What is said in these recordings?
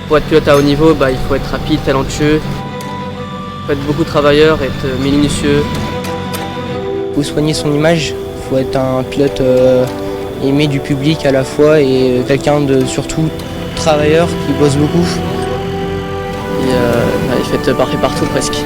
Pour être pilote à haut niveau, il faut être rapide, talentueux, il faut être beaucoup travailleur, être minutieux. Il faut soigner son image, il faut être un pilote aimé du public à la fois et quelqu'un de surtout travailleur qui bosse beaucoup. Et il faut être parfait partout presque.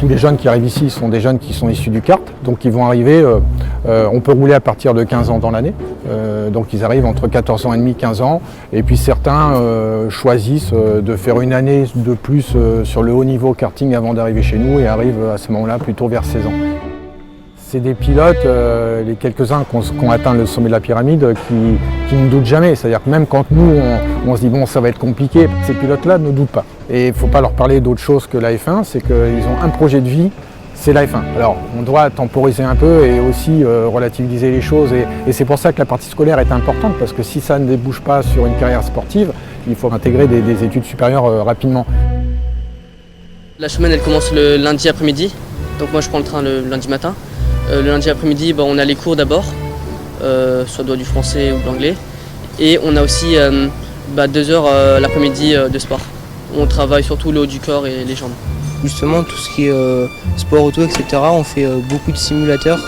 Tous les jeunes qui arrivent ici sont des jeunes qui sont issus du kart, donc ils vont arriver, on peut rouler à partir de 15 ans dans l'année, donc ils arrivent entre 14 ans et demi, 15 ans, et puis certains choisissent de faire une année de plus sur le haut niveau karting avant d'arriver chez nous et arrivent à ce moment-là plutôt vers 16 ans. C'est des pilotes, les quelques-uns qui ont atteint le sommet de la pyramide, qui ne doutent jamais. C'est-à-dire que même quand nous, on se dit bon, ça va être compliqué, ces pilotes-là ne doutent pas. Et il ne faut pas leur parler d'autre chose que la F1, c'est qu'ils ont un projet de vie, c'est la F1. Alors on doit temporiser un peu et aussi relativiser les choses. Et c'est pour ça que la partie scolaire est importante, parce que si ça ne débouche pas sur une carrière sportive, il faut intégrer des études supérieures rapidement. La semaine, elle commence le lundi après-midi, donc moi je prends le train le lundi matin. Le lundi après-midi, on a les cours d'abord, soit du français ou de l'anglais. Et on a aussi 2 heures l'après-midi de sport. On travaille surtout le haut du corps et les jambes. Justement, tout ce qui est sport auto, etc., on fait beaucoup de simulateurs.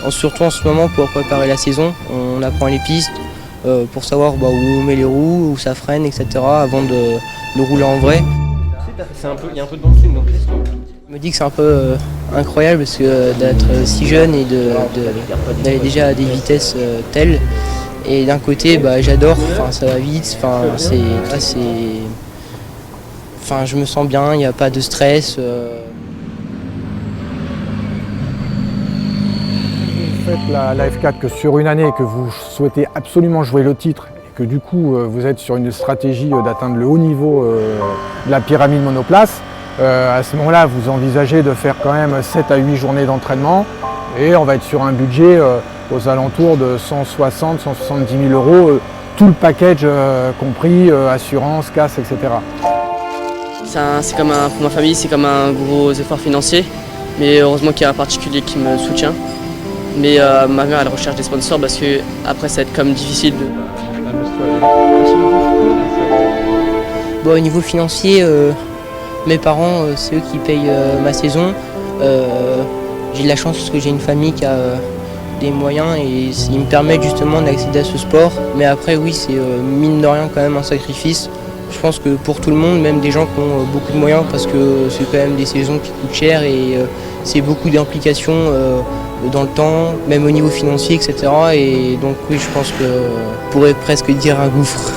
Surtout en ce moment pour préparer la saison, on apprend les pistes pour savoir où on met les roues, où ça freine, etc. avant de rouler en vrai. Il y a un peu de bouncing donc Je me dis que c'est un peu incroyable parce que d'être si jeune et d'aller déjà à des vitesses telles. Et d'un côté, j'adore, ça va vite, je me sens bien, il n'y a pas de stress. Vous faites la F4 que sur une année, que vous souhaitez absolument jouer le titre, et que du coup vous êtes sur une stratégie d'atteindre le haut niveau de la pyramide monoplace. À ce moment-là, vous envisagez de faire quand même 7 à 8 journées d'entraînement et on va être sur un budget aux alentours de 160 170 000 euros, tout le package compris, assurance, casse, etc. C'est comme pour ma famille, c'est comme un gros effort financier, mais heureusement qu'il y a un particulier qui me soutient. Mais ma mère, elle recherche des sponsors parce que après ça va être comme difficile de... Au niveau financier, mes parents, c'est eux qui payent ma saison. J'ai de la chance parce que j'ai une famille qui a des moyens et ils me permettent justement d'accéder à ce sport. Mais après, oui, c'est mine de rien quand même un sacrifice. Je pense que pour tout le monde, même des gens qui ont beaucoup de moyens, parce que c'est quand même des saisons qui coûtent cher et c'est beaucoup d'implications dans le temps, même au niveau financier, etc. Et donc oui, je pense que on pourrait presque dire un gouffre.